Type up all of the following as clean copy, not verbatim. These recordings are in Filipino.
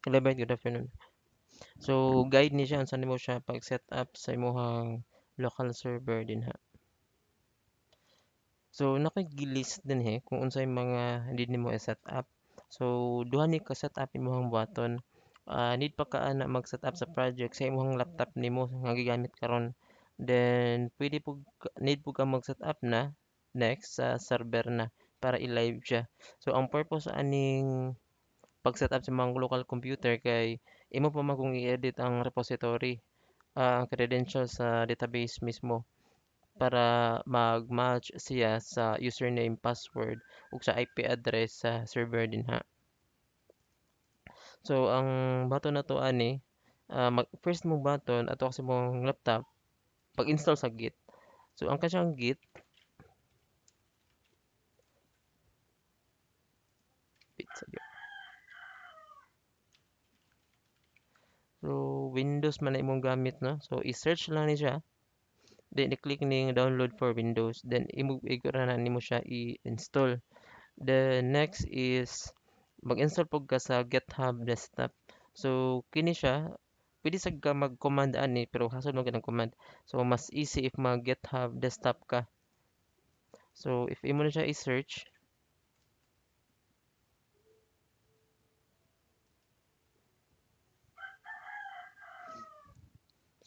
Kalabay, good afternoon. So, guide ni siya unsa nimo siya pag set up sa imong local server dinha. So, nakigilist din kung unsay mga need nimo i-set up. So, duha ni ka set up imong button. Need pa ka ana mag-set up sa project sa imong laptop nimo nga gigamit karon. Then, need po ka mag-set up na next sa server na para i-live siya. So, ang purpose aning pag-set up sa mga local computer kay imo pa man kung i-edit ang repository, ang credentials sa database mismo para mag-match siya sa username, password ug sa IP address sa server dinha. So ang button na to ani first mong button ato sa mong laptop pag-install sa Git. So ang kasyang Git, wait, sige. So Windows man na imong gamit no. So i-search lang ni siya. Then i-click ning download for Windows. Then igura na nimo siya i-install. The next is mag-install po ka sa GitHub Desktop. So kini siya, pwede sa ka mag-command ani pero hasod mo ng command. So mas easy if mag GitHub Desktop ka. So if imo na siya i-search,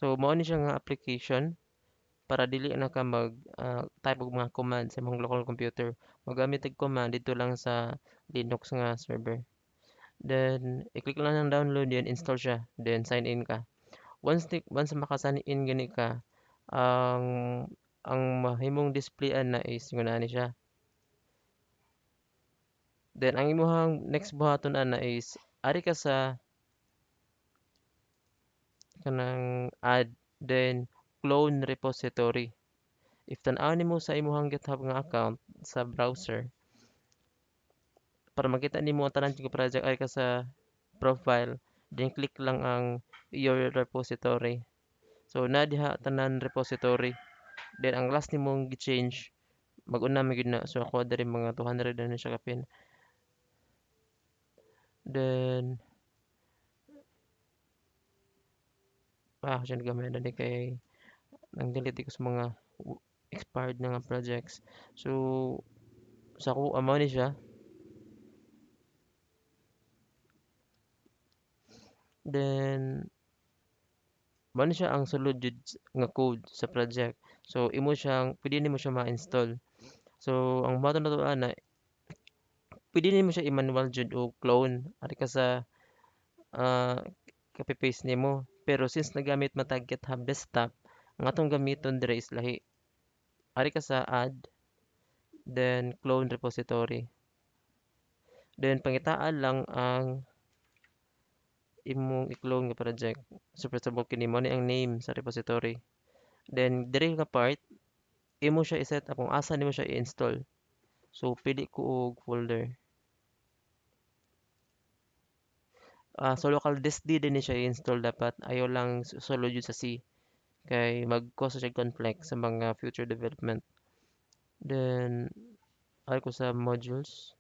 so mao ni siya nga application para dili na ka mag type og mga command sa imong local computer. Magamit og command dito lang sa Linux nga server. Then i-click lang ang download yan, install siya, then sign in ka. Once maka-sign in gani ka, ang mahimong displayan na is ngunani siya. Then ang imong next buhaton ana is ari ka sa kanang add then clone repository. If tan-aw nimo sa imong GitHub nga account sa browser para makita nimo ang tanan nga project ay ka sa profile, then click lang ang your repository. So na diha tanan repository. Then ang last nimong gi-change mag-una mi gid na. So ako diri mga 200 na siya kapin. Then siya gamay na di kay nang delete ko sa mga expired na nga projects. So sa ako amo ni siya. Then mao ni siya ang sulod jud nga code sa project. So imo siyang pwede nimo siya ma-install. So ang button na to ana pwede nimo siya i-manual jud o clone ari ka sa ah, copy-paste nimo. Pero since nagamit matag GitHub desktop, ang atong gamiton dire is lahi. Ari ka sa add, then clone repository. Then pangitaan lang ang imong i-clone nga project. So first of all kini mo ni ang name sa repository. Then diri nga part, imo siya i-set up kung asa nimo siya i-install. So pili ko og folder. Sa local disk D din ni siya i-install dapat. Ayaw lang solo jud sa C kay mag-cause siya conflict sa mga future development. Then ay ko sa modules.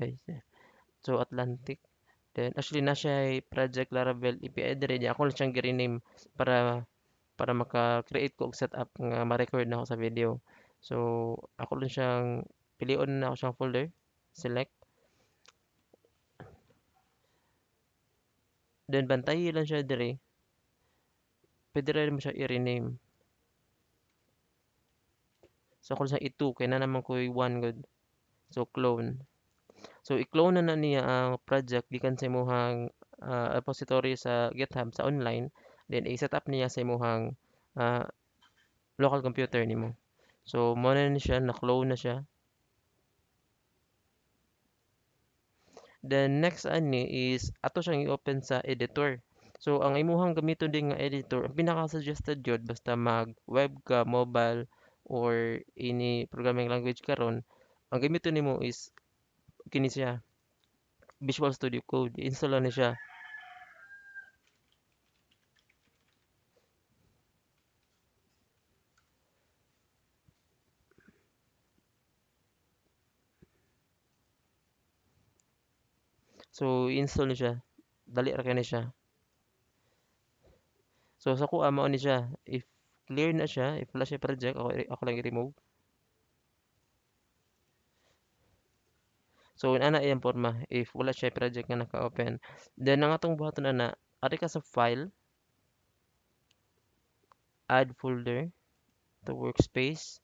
Ay, so Atlantic. Then actually na siya ay Project Laravel API dire niya. Ako lang siyang gi-rename para maka-create ko og setup nga ma-record na ako sa video. So ako lang siyang pilion na ako siyang folder. Select. Then bantayi lang siya dire. Pwede rin mo siya i-rename. So ako lang siyang i-2 kay na naman ko 1 good. So clone. So i-clone na niya ang project gikan sa imong repository sa GitHub sa online, then i-set up niya sa imong ah, local computer nimo. So mo na ni siya na-clone na siya. Then next ani is ato siyang i-open sa editor. So ang imuhang gamiton din nga editor, ang pinaka-suggested jud basta mag web ka, mobile or any programming language karon, ang gamiton nimo is kini siya, Visual Studio Code. I-install lang ni siya. So i-install ni siya, dali ra kani siya. So sa kuha mao ni siya, if clear na siya, if wala siya project, ako lang i-remove. So ana iyang porma if wala siya project nga naka-open. Then ang atong buhaton ana, ari ka sa file, add folder to workspace.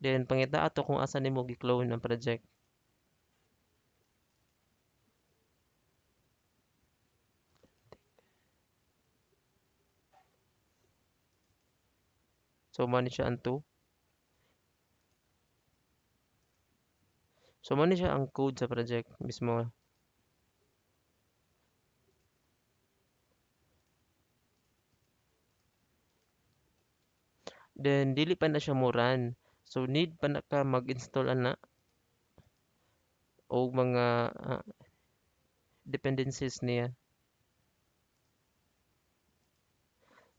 Then pangita ato kung asa nimo gi-clone ang project. So mao ni siya ang 2. So mao ni siya ang code sa project mismo. Then dili pa na siya mo run. So need pa na ka mag-install ana og mga dependencies niya.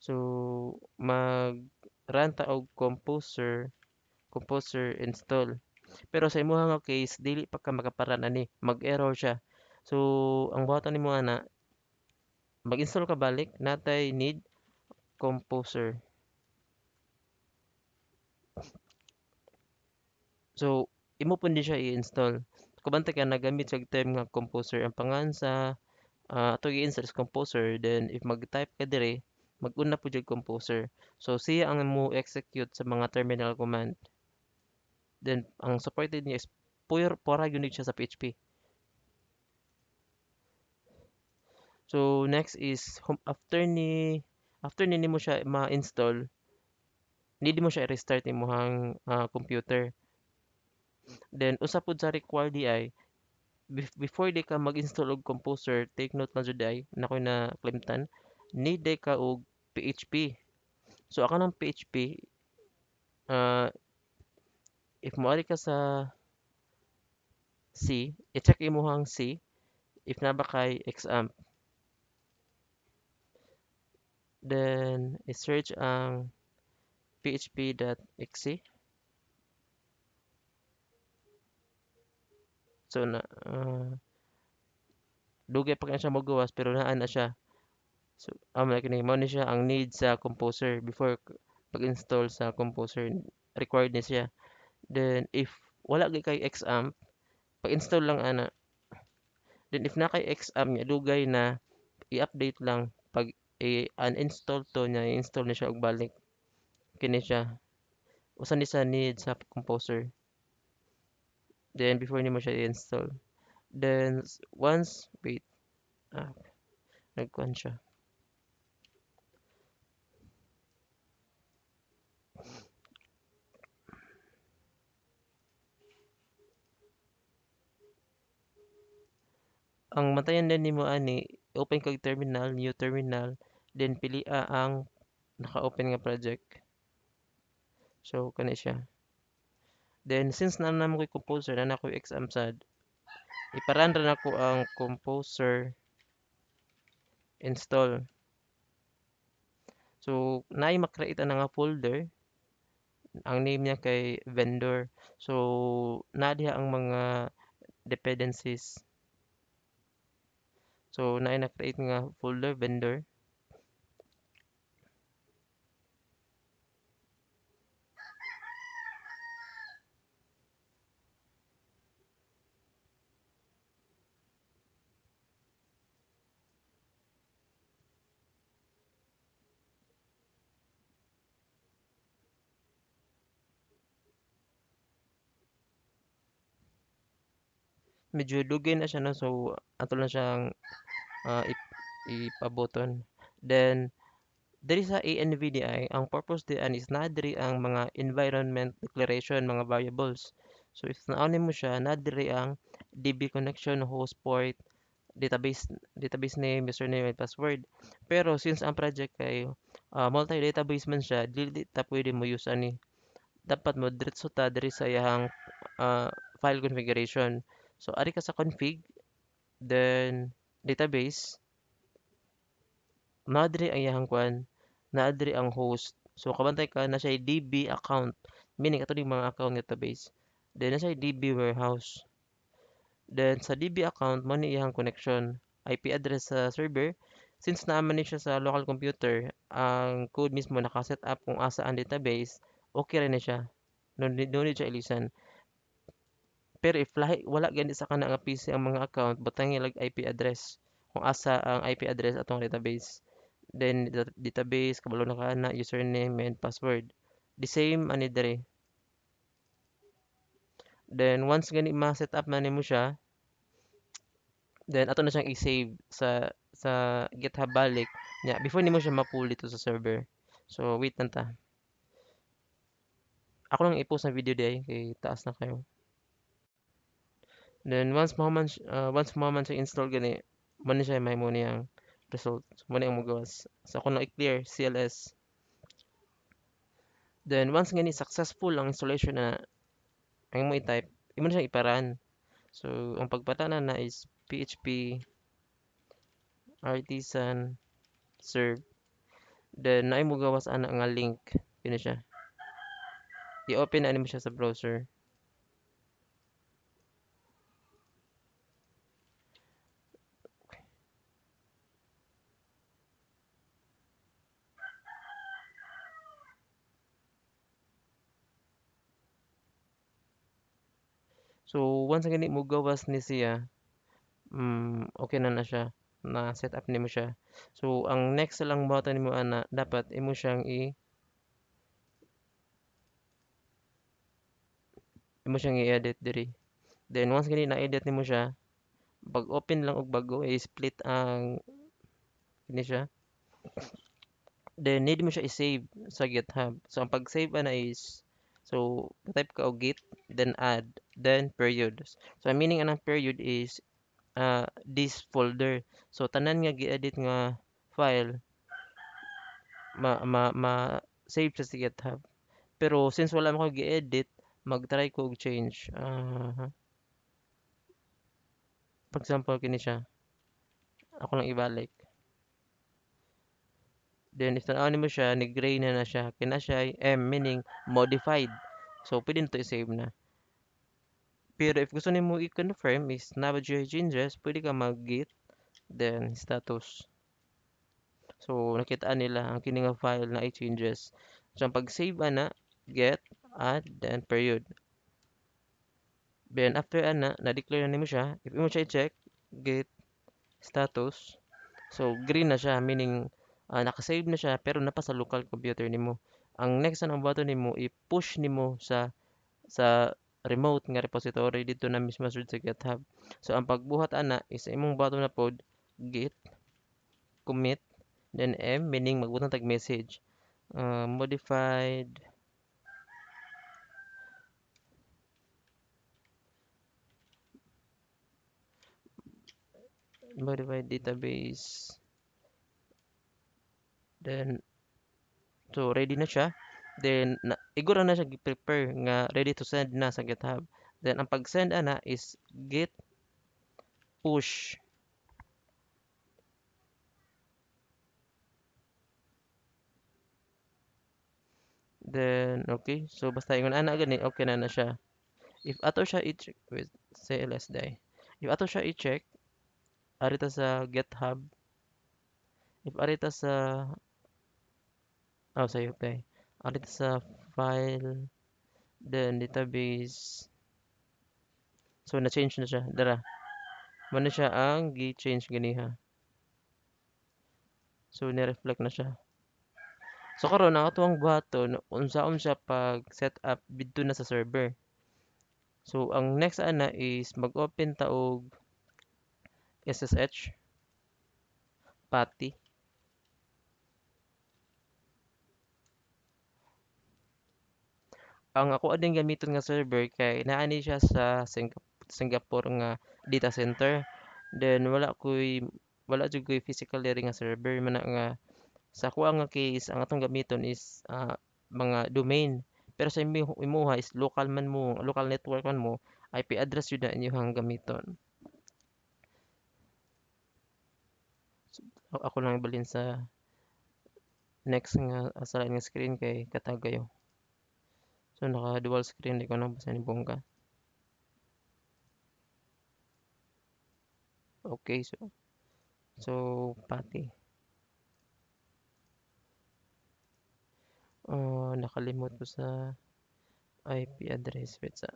So mag-run ta og composer install. Pero sa imong nga case dili pa ka makaparan ani, mag-error siya. So ang buhaton nimo ana, mag-install ka balik natay need composer. So imo pud din siya i-install. Kabantay ka nagamit sa term nga composer ang pangan sa ato i-install is composer, then if mag-type ka dire mag-una po yung composer. So siya ang mo execute sa mga terminal command. Then ang supported niya is pura unit siya sa PHP. So next is after ni nimo siya ma-install, need mo siya i-restart imong computer. Then usa pud sa required DI before di ka mag-install og composer, take note lang jud ay nakoy na klimtan, need day ka og PHP. So ako ng PHP, uh, if moari ka sa C, i-check imong C if na ba kay XAMPP. Then i-search ang php.exe. So na dugay pa kaya siya magawas pero naa na siya. So like ni mao ni siya ang need sa composer before pag-install sa composer required ni siya. Then if wala gyud kay XAMPP, pag-install lang ana. Then if na kay XAMPP nya dugay na i-update lang pag i-uninstall to niya, i-install na siya og balik. Kini siya. Usa ni sa need sa composer. Then before nimo siya i-install. Then once wait, ah, nagkuhan siya. Ang matayan din nimo ani, open kag terminal, new terminal, then pilia ang naka-open nga project. So kani siya. Then since na namo ko'y composer na nako exam sad, iparan ra nako ang composer install. So naay ma-create na nga folder, ang name niya kay vendor. So naa diha ang mga dependencies. So naay na-create nga folder vendor. Medyo dugay na siya no, so ato na siyang ipaboton. Then diri sa ANVDI, ang purpose diyan is na diri ang mga environment declaration, mga variables. So if naawnin mo siya, na diri ang DB connection, host port, database name, username, and password. Pero since ang project kay multi-database man siya, dili ta pwede mo use ani. Dapat mo diretso ta diri sa iyang file configuration. So ari ka sa config, then database, naa diri ang iyang kwan, naa diri ang host. So kabantay ka na siya DB account, meaning ato mga account database. Then na siya DB warehouse. Then sa DB account mo ni iyang connection, IP address sa server. Since naaman ni siya sa local computer, ang code mismo naka-set up kung asa ang database, okay rin na siya. No need siya ilisan. Pero if wala gani sa kana nga PC ang mga account, butang ilag IP address. Kung asa ang IP address atong database. Then database kabalo na kana username and password. The same ani dire. Then once gani ma-set up na nimo siya, then ato na siyang i-save sa GitHub balik. Nya before nimo siya ma-pull dito sa server. So wait lang ta. Ako lang i-post na video di kay taas na kayo. Then once mo man siya install gani, mo na siya mahimo niyang result. Mo na ang magawas. So ako na i-clear CLS. Then once gani successful ang installation na ang mo i-type, imo na siyang iparan. So ang pagpatanan na is PHP artisan serve. Then naay mo gawas ana nga link kini siya. I-open na nimo siya sa browser. So once gani mo gawas ni siya, okay na siya. Na set up nimo siya. So ang next lang button nimo ana dapat imo siyang i-edit diri. Then once gani na-edit nimo siya, pag open lang og bago i-split ang kini siya. Then need mo siya i-save sa GitHub. So ang pag-save ana is type ka og git then add then period. So ang meaning anang period is this folder. So tanan nga gi-edit nga file ma save siya sa GitHub. Pero since wala mo ko gi-edit, mag-try ko og change. For example kini siya. Ako lang ibalik. Then if tanaw nimo siya, ni-gray na siya. Kina siya M meaning modified. So pwede na to i-save na. Pero if gusto nimo i-confirm is na ba changes, pwede ka mag-git then status. So nakitaan nila ang kini nga file na i-changes. So ang pag-save ana, get, add, then period. Then after ana, na-declare na nimo siya. If imo siya i-check, get status. So green na siya meaning naka-save na siya pero napa sa local computer nimo. Ang next na ang button nimo i-push nimo sa remote nga repository dito na mismo sa GitHub. So ang pagbuhat ana is imong button na pod git commit then m meaning magbutang tag message. Modified database then so ready na siya. Then igura na siya gi-prepare nga ready to send na sa GitHub. Then ang pag-send ana is git push. Then okay, so basta ingon ana gani okay na siya. If ato siya i-check with CLS die. If ato siya i-check arita sa GitHub, if arita sa sayo okay. Arita sa file then database. So na-change na siya. Dara. Mo na siya ang gi-change ganiha. So ni-reflect na siya. So karon ang atuang buhaton unsaon siya pag setup didto na sa server. So ang next ana is mag-open ta og SSH PATI. Ang ako ading gamiton nga server kay naa ni siya sa Singapore nga data center. Then wala jud ko'y physical diri nga server man nga sa ako nga case ang atong gamiton is mga domain. Pero sa imuha is local network man mo, IP address yun na inyong gamiton. So, ako lang ibalin sa next nga sa lain nga screen kay katagayo. So naka dual screen di ko na basa ni bongga. Okay, so pati. Nakalimot ko sa IP address. Wait sa.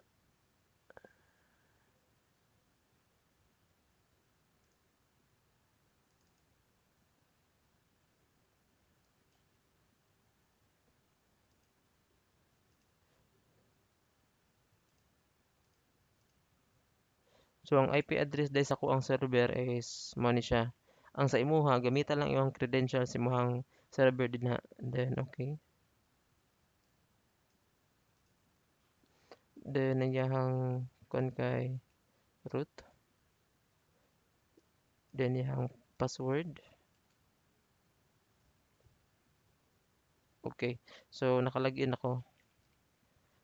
So ang IP address dahil sa kuang server is mo ni siya. Ang sa imuha gamitan lang imong credentials imuhang server dinha. Then okay. Then iyahang kon kay root. Then iyahang password. Okay. So nakalagin ako.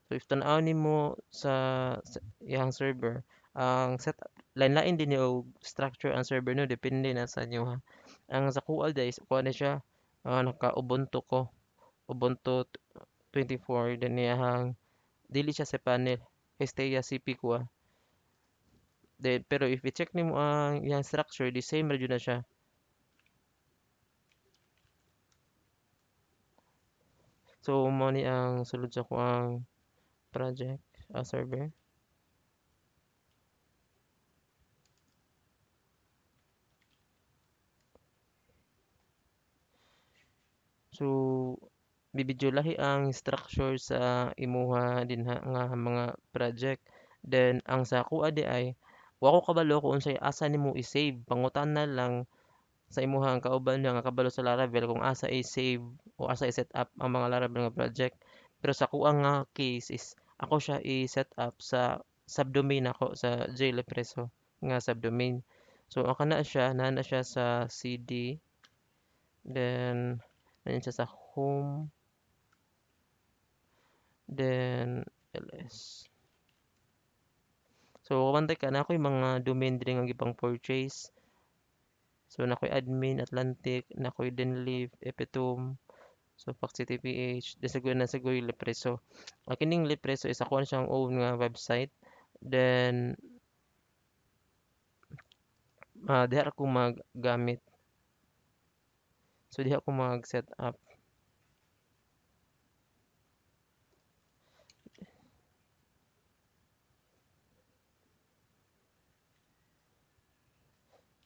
So if tan-aw nimo sa iyang server, ang setup lain-lain din yung structure ang server no depende na sa inyo ha. Ang sa kuha guys, kuha na siya naka Ubuntu ko. Ubuntu 24 then iyahang dili siya sa panel. Hestea CP ko ah. Then, pero if i-check nimo ang iyang structure, the same ra jud na siya. So mo ni ang sulod sa kuang project server. So bibidyo lahi ang structure sa imuha dinha nga mga project. Then ang sa kuha di ay wa ko kabalo kung unsay asa nimo i-save. Pangutana lang sa imuhang kauban nga kabalo sa Laravel kung asa i-save o asa i-set up ang mga Laravel nga project. Pero sa kuha nga case is ako siya i-set up sa subdomain ako sa JLepreso nga subdomain. So ako na siya, na siya sa CD, then nandiyan siya sa home, then ls. So kabantay ka na ako'y mga domain diri nga gipang purchase. So nakoy admin Atlantic, nakoy Denlive, Epitom, so Fox City PH, desagoy na sagoy Lepreso. Kining Lepreso is ako na siyang own nga website. Then diha ako maggamit. So diha ako mag-set up.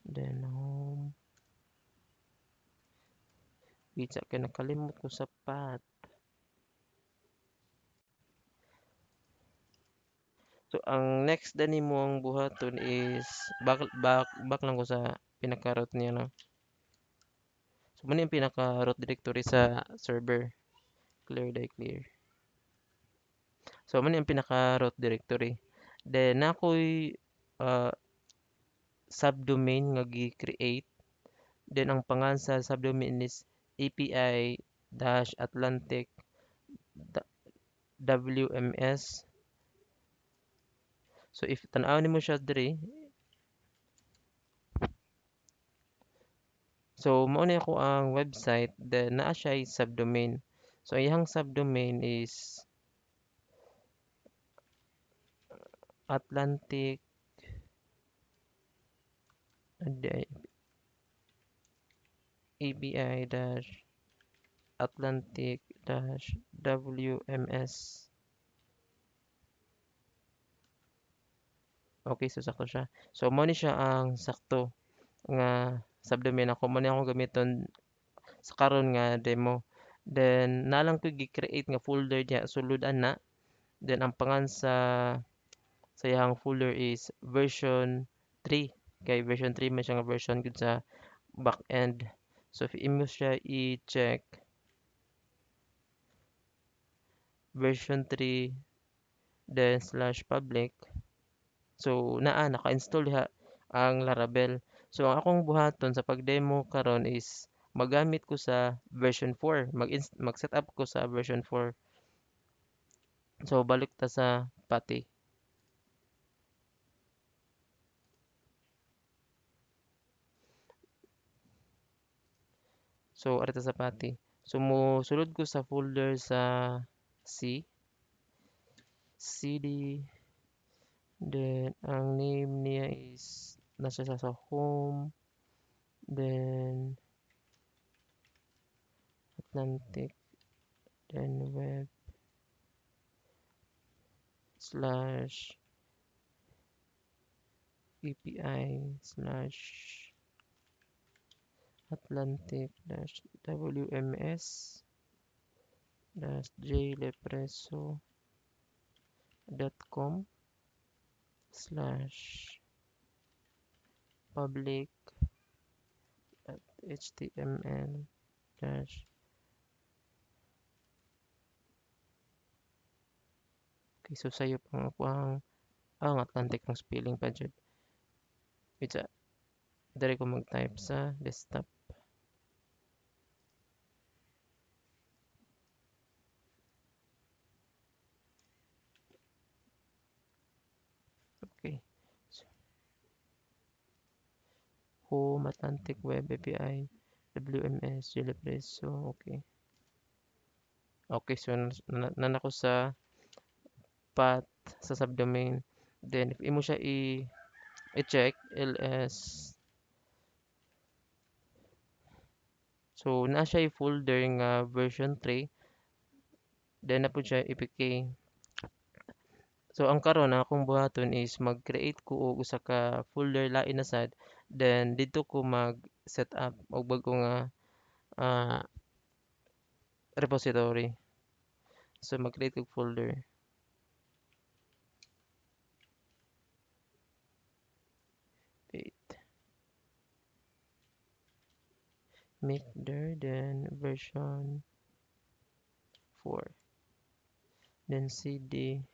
Then home. Wait, kay nakalimot ko sa path. So ang next na nimo ang buhaton is back lang ko sa pinaka-root niya no. So muna yung pinaka-root directory sa server. Clear die clear. So muna yung pinaka-root directory. Then nakoy uh, subdomain nga gi-create. Then ang pangalan sa subdomain is API-Atlantic WMS. So if tan-aw nimo siya diri, so mao ni ako ang website then naa siya subdomain. So iyang subdomain is Atlantic API-Atlantic-WMS. Okay, so sakto siya. So mao ni siya ang sakto nga subdomain ako mo ni ako gamiton sa karon nga demo. Then nalang ko gi-create nga folder diha sulod ana. Then ang pangan sa iyang folder is version 3. Kay version 3 man siya nga version gud sa backend. So if imo siya i-check version 3 then slash public. So naa naka-install diha ang Laravel. So ang akong buhaton sa pag-demo karon is magamit ko sa version 4. Mag-set up ko sa version 4. So balik ta sa pati. So arita sa pati. So sulod ko sa folder sa C, CD, then ang name niya is nasa siya sa home, then Atlantic, then web slash API slash Atlantic dash WMS dash jlepreso.com slash public at html dash. Okay, so sayo pang ang Atlantic ng spelling pa jud. Wait sa, dali ko mag-type sa desktop. Okay. So, home Atlantic Web API WMS jlepreso. Okay. Okay, so nanako sa path sa subdomain. Then if imo siya i-check ls, so naa siya i-folder nga version 3, then na po siya APK. So ang karon na akong buhaton is mag-create ko og usa ka folder lain na sad, then dito ko mag-set up og bago nga ah, repository. So mag-create kog folder. Wait. Make there, then version 4, then cd.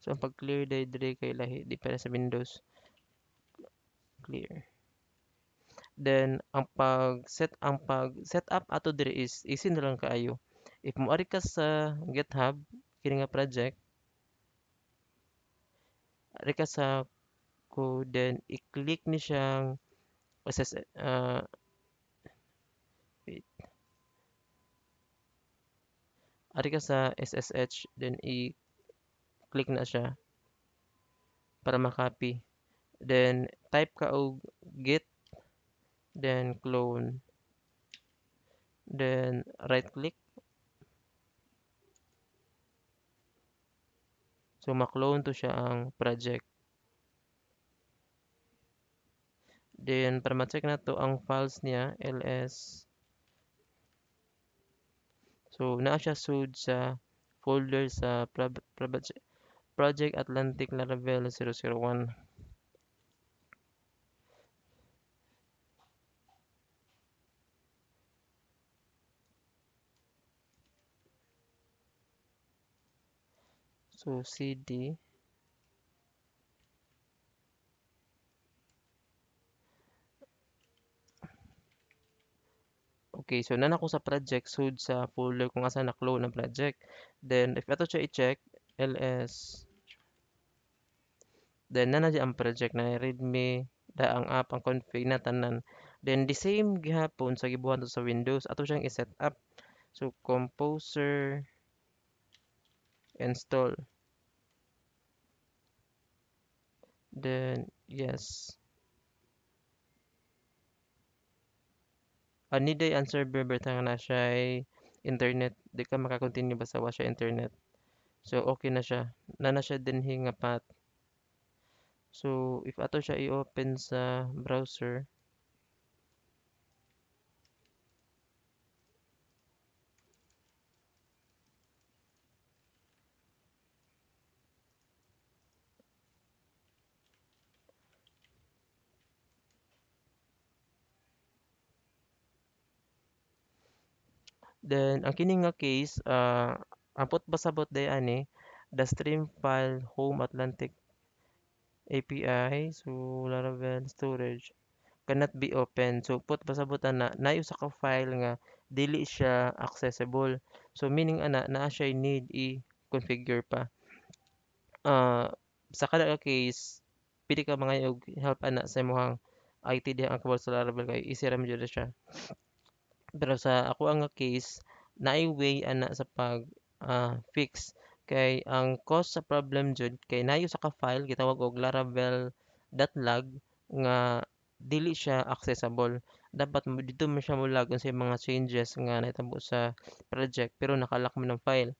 So ang pag-clear dire kay lahi di para sa Windows clear. Then ang pag-set up ato dire is easy na lang kaayo. If moari ka sa GitHub kini nga project, ari ka sa code, then i-click ni siyang SS, wait, ari ka sa SSH, then i-click na siya para makopy. Then type ka og git, then clone, then right click. So ma-clone to siya ang project. Then para ma-check na to ang files niya ls. So naa siya sud sa folder sa Project Atlantic Laravel 001. So cd, okay, so nana ko sa project sud sa folder kung asa na-clone ang project. Then if ato siya i-check ls, then nana ang project na readme da ang app ang config na tanan. Then the same gihapon sa gibuhat sa Windows ato siyang i-set up. So composer install, then yes, need ay ang server bertang na siya internet, di ka makakontinue basta wa siya internet. So okay na siya, na siya dinhi nga path. So if ato siya i-open sa browser, then ang kini nga case, ambot pasabot day ani the stream file home Atlantic API, so Laravel storage cannot be open. So put pasabot na naay usa ka file nga dili siya accessible. So meaning ana naa siya need i-configure pa. Ah, sa kada ka case pili ka mangayog help ana sa imong IT diha ang kabalo sa Laravel kay easy ra man jud siya. Pero sa ako ang nga case, naay way ana sa pag fix kay ang cause sa problem jud kay nayo sa ka file gitawag og laravel.log nga dili siya accessible. Dapat dito mo siya molag unsay mga changes nga nahitabo sa project pero naka-lock man ang file.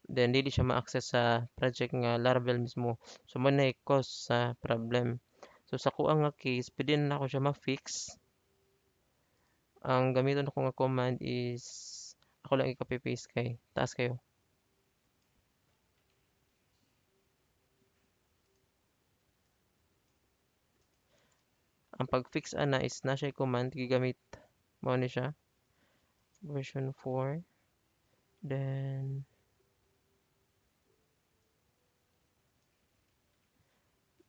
Then dili siya ma-access sa project nga Laravel mismo. So mo na cause sa problem. So sa kuha nga case, pwede na ako siya ma-fix. Ang gamiton ko nga command is ako lang i-copy paste kay taas kayo. Ang pag-fix ana is na siya command gigamit mao ni siya version 4 then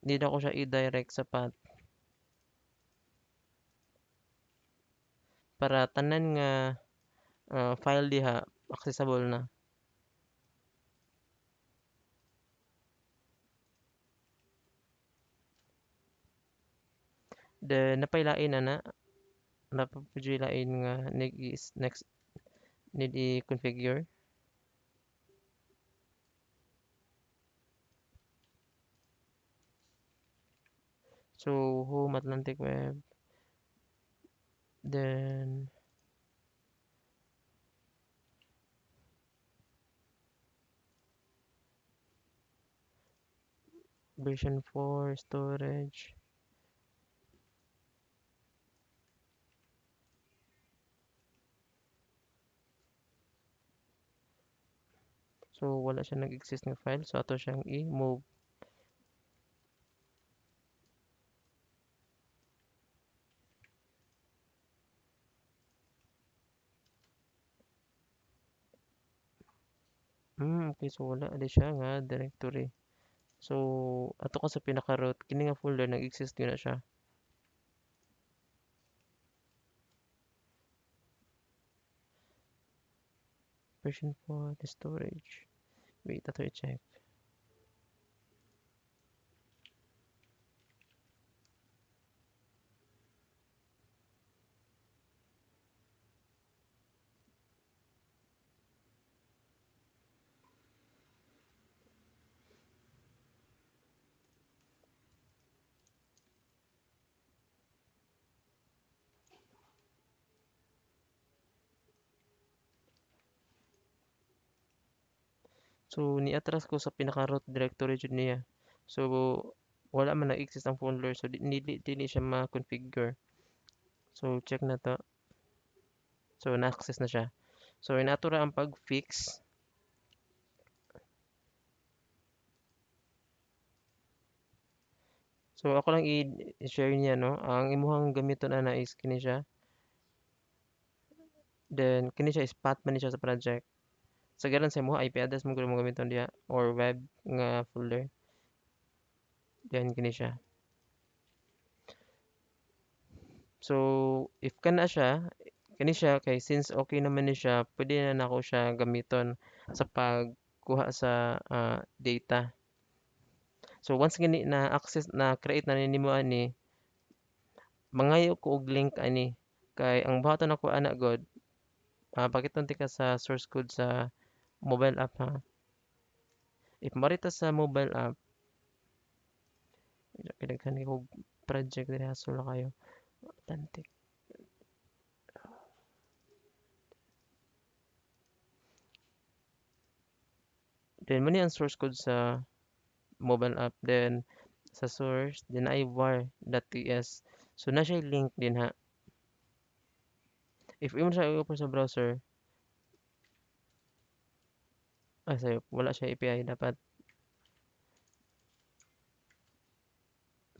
need ako siya i-direct sa path para tanan nga file diha accessible na. Then napailain ana napapudyo nga next need i-configure. So home Atlantic Web then version 4 storage. So wala siya nag-exist nga file so ato siyang i-move. Okay so wala di siya nga directory. So ato ka sa pinaka-root kini nga folder nag-exist gyud na siya. Version 4 the storage. Wait, ato i-check. So ni-atras ko sa pinaka-root directory jud niya. So wala man nag-exist ang folder so dili siya ma-configure. So check na to. So na-access na siya. So inato ra ang pag-fix. So ako lang i-share niya no. Ang imuhang gamiton ana is kini siya. Then kini siya is path man ni siya sa project. Sagaran sa imuha IP address mo mo gamiton diha or web nga folder. Then kini siya. So if kana siya kani siya kay since okay naman ni siya, pwede na nako siya gamiton sa pagkuha sa data. So once gani na access na create na nimo ani, mangayo ko og link ani kay ang buhaton nako ana god pakiton ka sa source code sa mobile app ha. If marita sa mobile app, pinaghan ko project diri hasol kayo. Authentic. Then mo ni ang source code sa mobile app then sa source then ay var.ts. So na siya link din ha. If imo siya i-open sa browser, sayo, wala siya API dapat.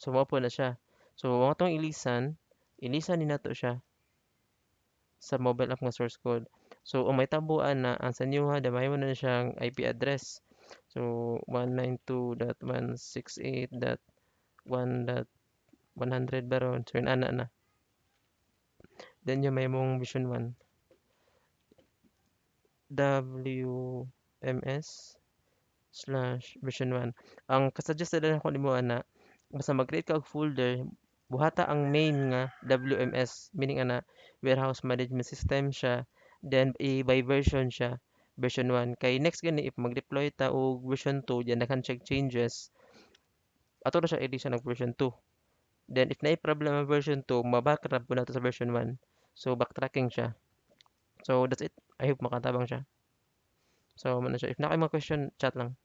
So mao po na siya. So mo tong ilisan ni nato siya sa mobile app nga source code. So kung may tabuan na ang sa inyo ha, damay mo na siyang IP address. So 192.168.1.100 baron. So yun ana na. Then yung may mong version 1. WMS/version 1. Ang kasuggest na ako nimo ana, basta mag-create ka og folder buhata ang main nga WMS, meaning ana warehouse management system siya, then by version siya, version 1. Kay next gani if mag-deploy ta og version 2, diyan daghan siyang changes, ato na siya i siya nag version 2. Then if naay problem ang version 2, ma-backtrack po nato sa version 1. So backtracking siya. So that's it. I hope makatabang siya. So, ano siya. If na kayo mga question, chat lang.